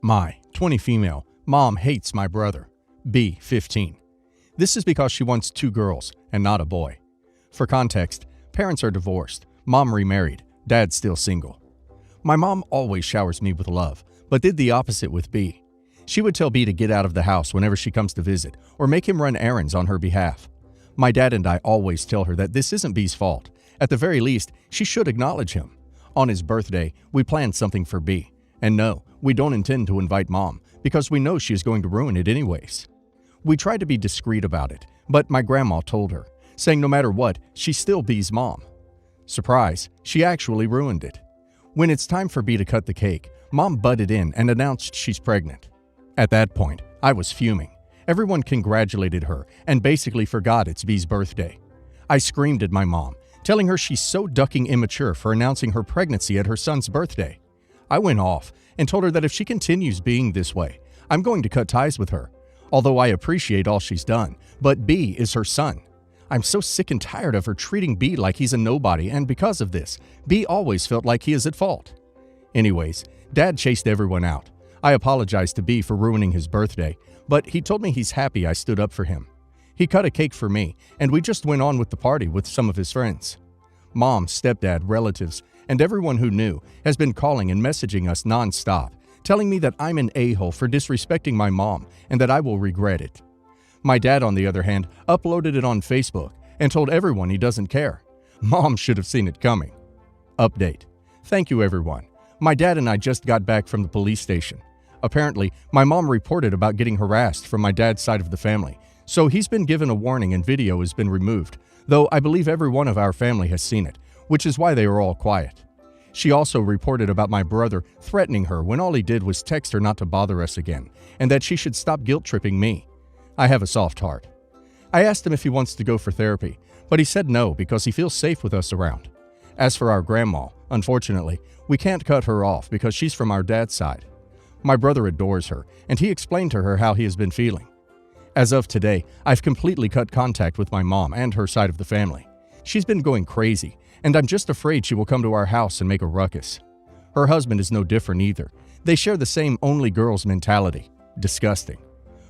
My, 20 female, mom hates my brother. B, 15. This is because she wants 2 girls and not a boy. For context, parents are divorced, mom remarried, dad still single. My mom always showers me with love, but did the opposite with B. She would tell B to get out of the house whenever she comes to visit or make him run errands on her behalf. My dad and I always tell her that this isn't B's fault. At the very least, she should acknowledge him. On his birthday, we planned something for B. And no, we don't intend to invite mom because we know she is going to ruin it anyways. We tried to be discreet about it, but my grandma told her, saying no matter what, she's still B's mom. Surprise, she actually ruined it. When it's time for B to cut the cake, mom butted in and announced she's pregnant. At that point, I was fuming. Everyone congratulated her and basically forgot it's B's birthday. I screamed at my mom, telling her she's so ducking immature for announcing her pregnancy at her son's birthday. I went off and told her that if she continues being this way, I'm going to cut ties with her. Although I appreciate all she's done, but B is her son. I'm so sick and tired of her treating B like he's a nobody, and because of this, B always felt like he is at fault. Anyways, Dad chased everyone out. I apologized to B for ruining his birthday, but he told me he's happy I stood up for him. He cut a cake for me, and we just went on with the party with some of his friends. Mom, stepdad, relatives, and everyone who knew has been calling and messaging us non-stop, telling me that I'm an a-hole for disrespecting my mom and that I will regret it. My dad, on the other hand, uploaded it on Facebook and told everyone he doesn't care. Mom should have seen it coming. Update. Thank you, everyone. My dad and I just got back from the police station. Apparently, my mom reported about getting harassed from my dad's side of the family, so he's been given a warning and video has been removed, though I believe every one of our family has seen it, which is why they are all quiet. She also reported about my brother threatening her when all he did was text her not to bother us again, and that she should stop guilt-tripping me. I have a soft heart. I asked him if he wants to go for therapy, but he said no because he feels safe with us around. As for our grandma, unfortunately, we can't cut her off because she's from our dad's side. My brother adores her, and he explained to her how he has been feeling. As of today, I've completely cut contact with my mom and her side of the family. She's been going crazy, and I'm just afraid she will come to our house and make a ruckus. Her husband is no different either. They share the same only girls mentality. Disgusting.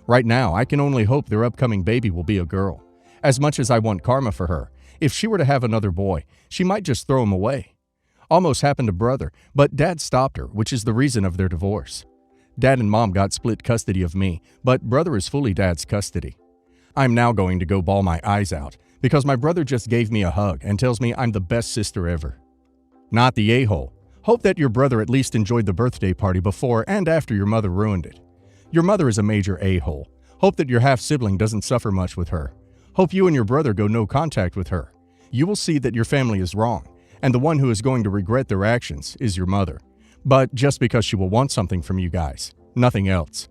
Right now, I can only hope their upcoming baby will be a girl. As much as I want karma for her, if she were to have another boy, she might just throw him away. Almost happened to brother, but dad stopped her, which is the reason of their divorce. Dad and mom got split custody of me, but brother is fully dad's custody. I'm now going to go bawl my eyes out because my brother just gave me a hug and tells me I'm the best sister ever. Not the a-hole. Hope that your brother at least enjoyed the birthday party before and after your mother ruined it. Your mother is a major a-hole. Hope that your half-sibling doesn't suffer much with her. Hope you and your brother go no contact with her. You will see that your family is wrong, and the one who is going to regret their actions is your mother. But just because she will want something from you guys, nothing else.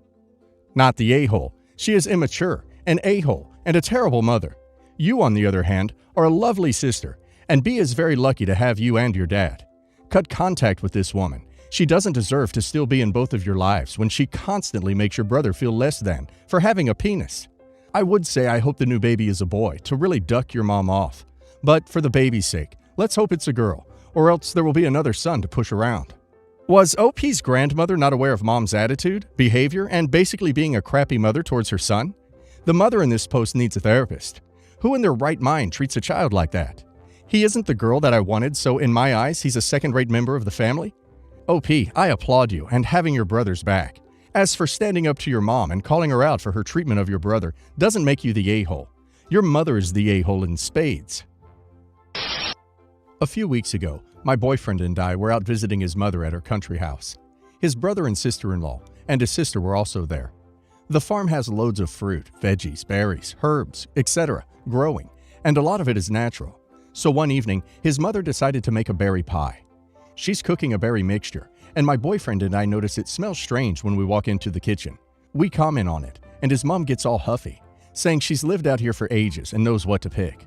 Not the a-hole. She is immature, an a-hole, and a terrible mother. You, on the other hand, are a lovely sister, and B is very lucky to have you and your dad. Cut contact with this woman. She doesn't deserve to still be in both of your lives when she constantly makes your brother feel less than for having a penis. I would say I hope the new baby is a boy to really duck your mom off. But for the baby's sake, let's hope it's a girl, or else there will be another son to push around. Was OP's grandmother not aware of mom's attitude, behavior, and basically being a crappy mother towards her son? The mother in this post needs a therapist. Who in their right mind treats a child like that? He isn't the girl that I wanted, so in my eyes, he's a second-rate member of the family? OP, I applaud you and having your brother's back. As for standing up to your mom and calling her out for her treatment of your brother doesn't make you the a-hole. Your mother is the a-hole in spades. A few weeks ago, my boyfriend and I were out visiting his mother at her country house. His brother and sister-in-law and his sister were also there. The farm has loads of fruit, veggies, berries, herbs, etc. growing, and a lot of it is natural. So one evening, his mother decided to make a berry pie. She's cooking a berry mixture, and my boyfriend and I notice it smells strange when we walk into the kitchen. We comment on it, and his mom gets all huffy, saying she's lived out here for ages and knows what to pick.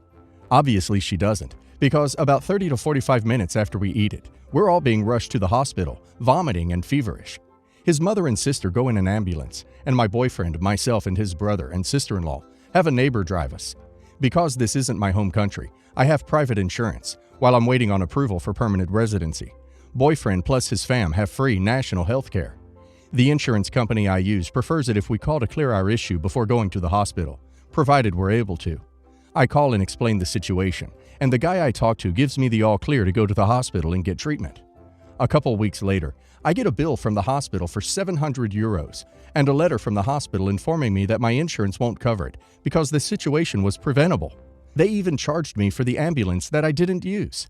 Obviously she doesn't, because about 30 to 45 minutes after we eat it, we're all being rushed to the hospital, vomiting and feverish. His mother and sister go in an ambulance, and my boyfriend, myself, and his brother and sister-in-law have a neighbor drive us. Because this isn't my home country, I have private insurance, while I'm waiting on approval for permanent residency. Boyfriend plus his fam have free national health care. The insurance company I use prefers it if we call to clear our issue before going to the hospital, provided we're able to. I call and explain the situation, and the guy I talk to gives me the all clear to go to the hospital and get treatment. A couple weeks later, I get a bill from the hospital for €700 and a letter from the hospital informing me that my insurance won't cover it because the situation was preventable. They even charged me for the ambulance that I didn't use.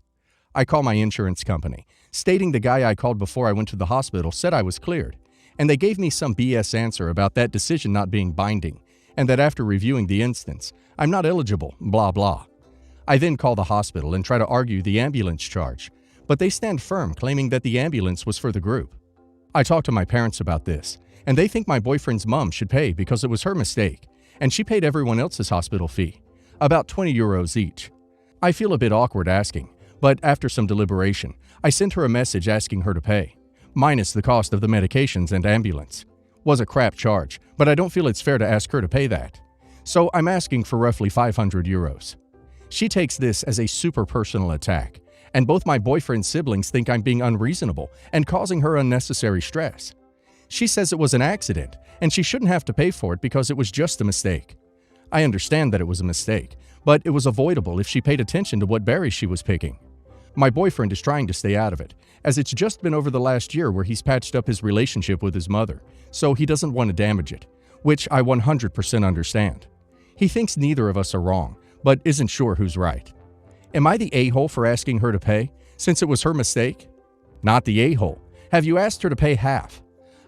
I call my insurance company, stating the guy I called before I went to the hospital said I was cleared, and they gave me some BS answer about that decision not being binding, and that after reviewing the instance, I'm not eligible, blah blah. I then call the hospital and try to argue the ambulance charge, but they stand firm claiming that the ambulance was for the group. I talk to my parents about this, and they think my boyfriend's mom should pay because it was her mistake, and she paid everyone else's hospital fee, about €20 each. I feel a bit awkward asking, but after some deliberation, I sent her a message asking her to pay, minus the cost of the medications and ambulance. Was a crap charge, but I don't feel it's fair to ask her to pay that. So I'm asking for roughly €500. She takes this as a super personal attack, and both my boyfriend's siblings think I'm being unreasonable and causing her unnecessary stress. She says it was an accident, and she shouldn't have to pay for it because it was just a mistake. I understand that it was a mistake, but it was avoidable if she paid attention to what berries she was picking. My boyfriend is trying to stay out of it, as it's just been over the last year where he's patched up his relationship with his mother, so he doesn't want to damage it, which I 100% understand. He thinks neither of us are wrong, but isn't sure who's right. Am I the a-hole for asking her to pay, since it was her mistake? Not the a-hole. Have you asked her to pay half?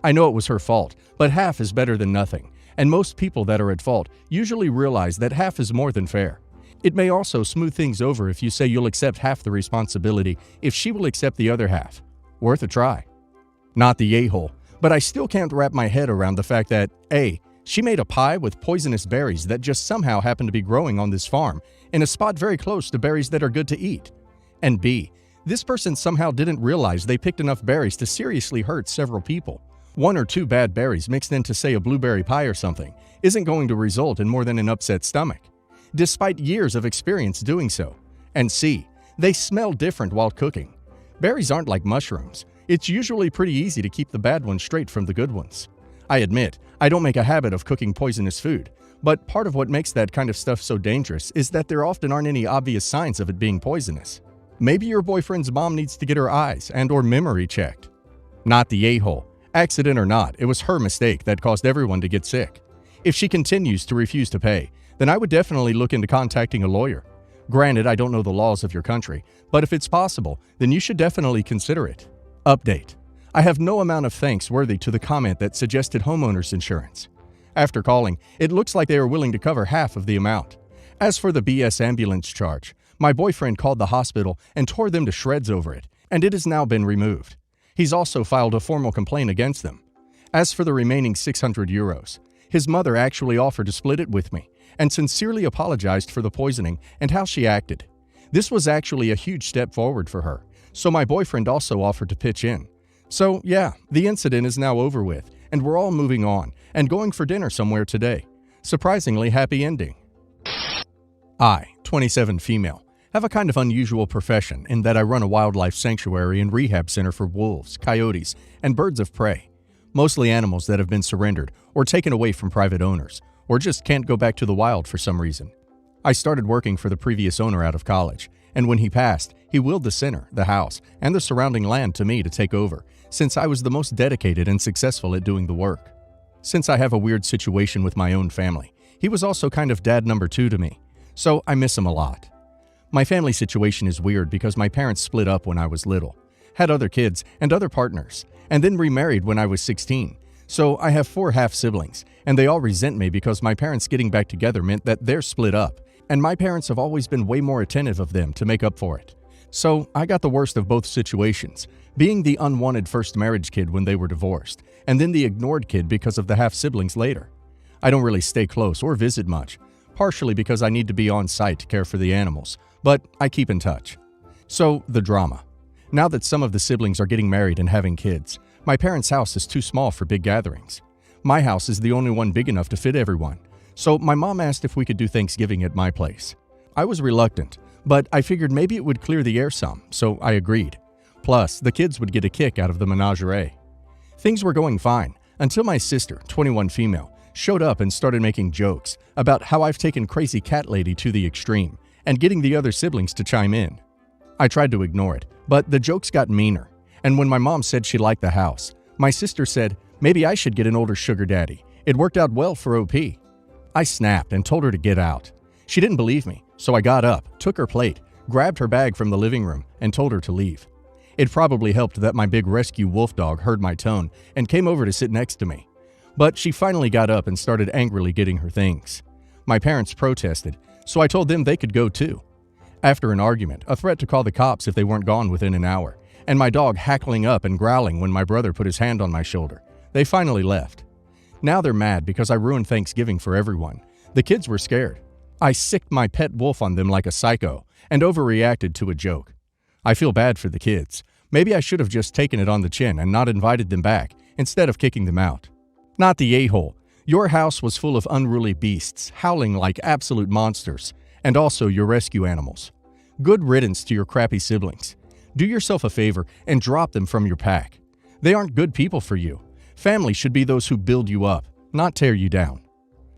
I know it was her fault, but half is better than nothing, and most people that are at fault usually realize that half is more than fair. It may also smooth things over if you say you'll accept half the responsibility if she will accept the other half. Worth a try. Not the a-hole, but I still can't wrap my head around the fact that A, she made a pie with poisonous berries that just somehow happened to be growing on this farm in a spot very close to berries that are good to eat. And B, this person somehow didn't realize they picked enough berries to seriously hurt several people. One or two bad berries mixed into, say, a blueberry pie or something isn't going to result in more than an upset stomach, despite years of experience doing so. And C, they smell different while cooking. Berries aren't like mushrooms. It's usually pretty easy to keep the bad ones straight from the good ones. I admit, I don't make a habit of cooking poisonous food, but part of what makes that kind of stuff so dangerous is that there often aren't any obvious signs of it being poisonous. Maybe your boyfriend's mom needs to get her eyes and/or memory checked. Not the a-hole. Accident or not, it was her mistake that caused everyone to get sick. If she continues to refuse to pay, then I would definitely look into contacting a lawyer. Granted, I don't know the laws of your country, but if it's possible, then you should definitely consider it. Update. I have no amount of thanks worthy to the comment that suggested homeowners insurance. After calling, it looks like they are willing to cover half of the amount. As for the BS ambulance charge, my boyfriend called the hospital and tore them to shreds over it, and it has now been removed. He's also filed a formal complaint against them. As for the remaining €600, his mother actually offered to split it with me and sincerely apologized for the poisoning and how she acted. This was actually a huge step forward for her, so my boyfriend also offered to pitch in. So yeah, the incident is now over with, and we're all moving on and going for dinner somewhere today. Surprisingly happy ending. I, 27 female, have a kind of unusual profession in that I run a wildlife sanctuary and rehab center for wolves, coyotes, and birds of prey, mostly animals that have been surrendered or taken away from private owners, or just can't go back to the wild for some reason. I started working for the previous owner out of college, and when he passed, he willed the center, the house, and the surrounding land to me to take over, since I was the most dedicated and successful at doing the work. Since I have a weird situation with my own family, he was also kind of dad number 2 to me, so I miss him a lot. My family situation is weird because my parents split up when I was little, had other kids and other partners, and then remarried when I was 16. So I have 4 half-siblings, and they all resent me because my parents getting back together meant that they're split up, and my parents have always been way more attentive of them to make up for it. So I got the worst of both situations, being the unwanted first marriage kid when they were divorced, and then the ignored kid because of the half-siblings later. I don't really stay close or visit much, partially because I need to be on site to care for the animals, but I keep in touch. So, the drama. Now that some of the siblings are getting married and having kids, my parents' house is too small for big gatherings. My house is the only one big enough to fit everyone, so my mom asked if we could do Thanksgiving at my place. I was reluctant, but I figured maybe it would clear the air some, so I agreed. Plus, the kids would get a kick out of the menagerie. Things were going fine, Until my sister, 21 female, showed up and started making jokes about how I've taken crazy cat lady to the extreme and getting the other siblings to chime in. I tried to ignore it, but the jokes got meaner, and when my mom said she liked the house, my sister said maybe I should get an older sugar daddy. It worked out well for OP. I snapped and told her to get out. She didn't believe me, so I got up, took her plate, grabbed her bag from the living room, and told her to leave. It probably helped that my big rescue wolf dog heard my tone and came over to sit next to me. But she finally got up and started angrily getting her things. My parents protested, so I told them they could go too. After an argument, a threat to call the cops if they weren't gone within an hour, and my dog hackling up and growling when my brother put his hand on my shoulder, they finally left. Now they're mad because I ruined Thanksgiving for everyone. The kids were scared. I sicked my pet wolf on them like a psycho and overreacted to a joke. I feel bad for the kids. Maybe I should have just taken it on the chin and not invited them back instead of kicking them out. Not the a-hole. Your house was full of unruly beasts, howling like absolute monsters, and also your rescue animals. Good riddance to your crappy siblings. Do yourself a favor and drop them from your pack. They aren't good people for you. Family should be those who build you up, not tear you down.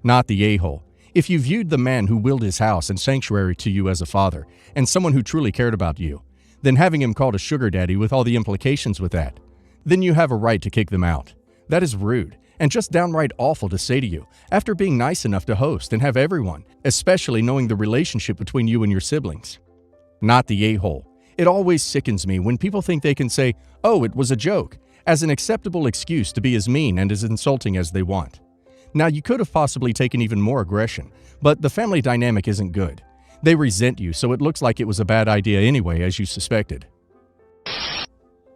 Not the a-hole. If you viewed the man who willed his house and sanctuary to you as a father, and someone who truly cared about you, then having him called a sugar daddy with all the implications with that, then you have a right to kick them out. That is rude, and just downright awful to say to you, after being nice enough to host and have everyone, especially knowing the relationship between you and your siblings. Not the a-hole. It always sickens me when people think they can say, "Oh, it was a joke," as an acceptable excuse to be as mean and as insulting as they want. Now, you could have possibly taken even more aggression, but the family dynamic isn't good. They resent you, so it looks like it was a bad idea anyway, as you suspected.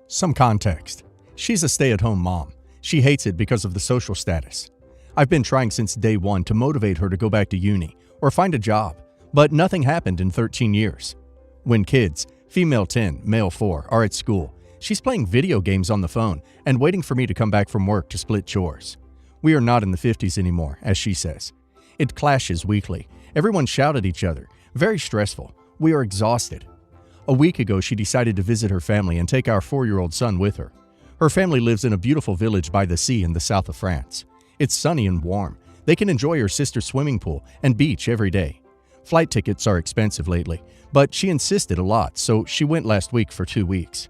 Some context. She's a stay-at-home mom. She hates it because of the social status. I've been trying since day one to motivate her to go back to uni or find a job, but nothing happened in 13 years. When kids, female 10, male 4, are at school, she's playing video games on the phone and waiting for me to come back from work to split chores. We are not in the 50s anymore, as she says. It clashes weekly. Everyone shout at each other. Very stressful. We are exhausted. A week ago, she decided to visit her family and take our 4-year-old son with her. Her family lives in a beautiful village by the sea in the south of France. It's sunny and warm. They can enjoy her sister's swimming pool and beach every day. Flight tickets are expensive lately, but she insisted a lot, so she went last week for 2 weeks.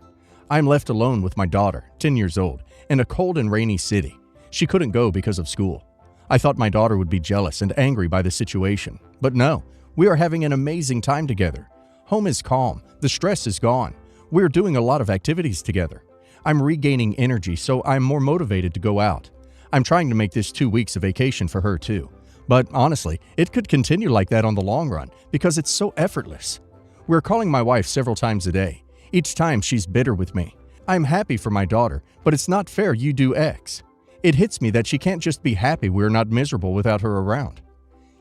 I'm left alone with my daughter, 10 years old, in a cold and rainy city. She couldn't go because of school. I thought my daughter would be jealous and angry by the situation, but no, we are having an amazing time together. Home is calm, the stress is gone. We're doing a lot of activities together. I'm regaining energy, so I'm more motivated to go out. I'm trying to make this 2 weeks a vacation for her too. But honestly, it could continue like that on the long run because it's so effortless. We're calling my wife several times a day. Each time she's bitter with me. I'm happy for my daughter, but it's not fair you do X. It hits me that she can't just be happy we're not miserable without her around.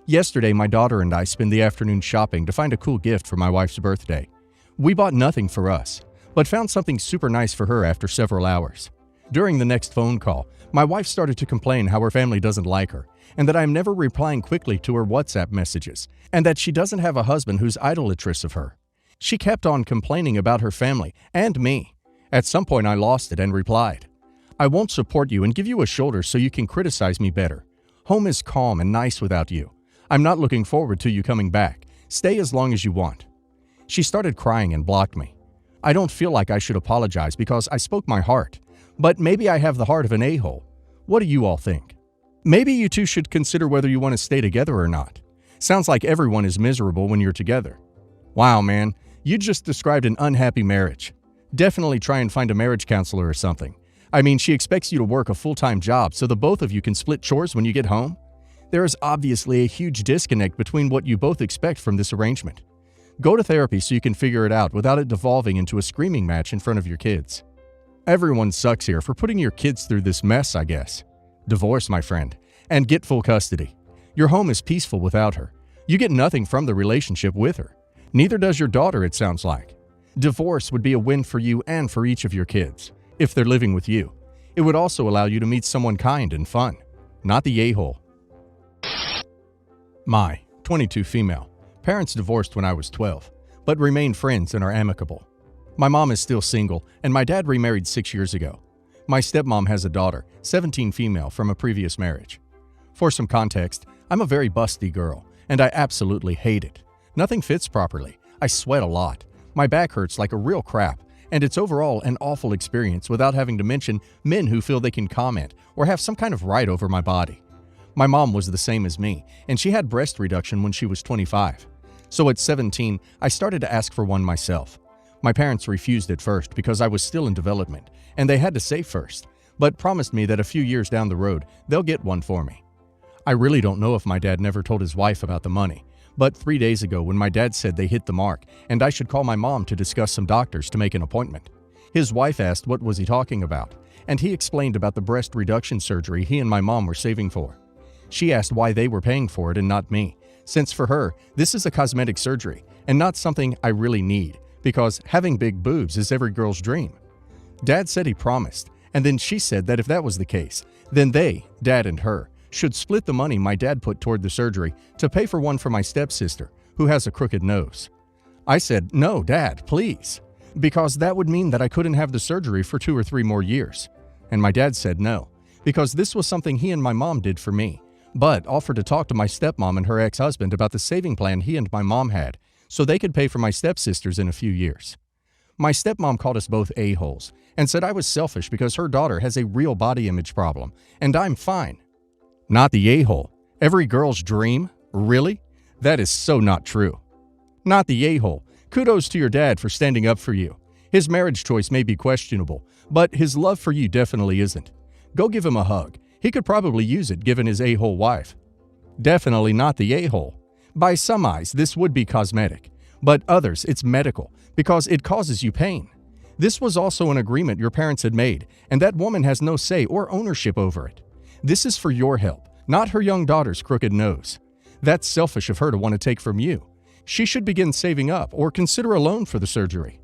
Yesterday, my daughter and I spent the afternoon shopping to find a cool gift for my wife's birthday. We bought nothing for us, but found something super nice for her after several hours. During the next phone call, my wife started to complain how her family doesn't like her, and that I'm never replying quickly to her WhatsApp messages, and that she doesn't have a husband who's idolatrous of her. She kept on complaining about her family and me. At some point, I lost it and replied, "I won't support you and give you a shoulder so you can criticize me better. Home is calm and nice without you. I'm not looking forward to you coming back. Stay as long as you want." She started crying and blocked me. I don't feel like I should apologize because I spoke my heart, but maybe I have the heart of an a-hole. What do you all think? Maybe you two should consider whether you want to stay together or not. Sounds like everyone is miserable when you're together. Wow, man, you just described an unhappy marriage. Definitely try and find a marriage counselor or something. I mean, she expects you to work a full-time job so the both of you can split chores when you get home. There is obviously a huge disconnect between what you both expect from this arrangement. Go to therapy so you can figure it out without it devolving into a screaming match in front of your kids. Everyone sucks here for putting your kids through this mess, I guess. Divorce, my friend, and get full custody. Your home is peaceful without her. You get nothing from the relationship with her. Neither does your daughter, it sounds like. Divorce would be a win for you and for each of your kids, if they're living with you. It would also allow you to meet someone kind and fun, not the a-hole. My, 22 female. Parents divorced when I was 12, but remain friends and are amicable. My mom is still single, and my dad remarried 6 years ago. My stepmom has a daughter, 17 female, from a previous marriage. For some context, I'm a very busty girl, and I absolutely hate it. Nothing fits properly. I sweat a lot. My back hurts like a real crap, and it's overall an awful experience without having to mention men who feel they can comment or have some kind of right over my body. My mom was the same as me, and she had breast reduction when she was 25. So at 17, I started to ask for one myself. My parents refused at first because I was still in development, and they had to save first, but promised me that a few years down the road, they'll get one for me. I really don't know if my dad never told his wife about the money, but 3 days ago when my dad said they hit the mark and I should call my mom to discuss some doctors to make an appointment, his wife asked what was he talking about, and he explained about the breast reduction surgery he and my mom were saving for. She asked why they were paying for it and not me, since for her, this is a cosmetic surgery and not something I really need, because having big boobs is every girl's dream. Dad said he promised, and then she said that if that was the case, then they, Dad and her, should split the money my dad put toward the surgery to pay for one for my stepsister, who has a crooked nose. I said, "No, Dad, please," because that would mean that I couldn't have the surgery for 2 or 3 more years. And my dad said no, because this was something he and my mom did for me, but offered to talk to my stepmom and her ex-husband about the saving plan he and my mom had, so they could pay for my stepsisters in a few years. My stepmom called us both a-holes and said I was selfish because her daughter has a real body image problem, and I'm fine. Not the a-hole. Every girl's dream? Really? That is so not true. Not the a-hole. Kudos to your dad for standing up for you. His marriage choice may be questionable, but his love for you definitely isn't. Go give him a hug. He could probably use it given his a-hole wife. Definitely not the a-hole. By some eyes, this would be cosmetic, but others, it's medical because it causes you pain. This was also an agreement your parents had made, and that woman has no say or ownership over it. This is for your help, not her young daughter's crooked nose. That's selfish of her to want to take from you. She should begin saving up or consider a loan for the surgery.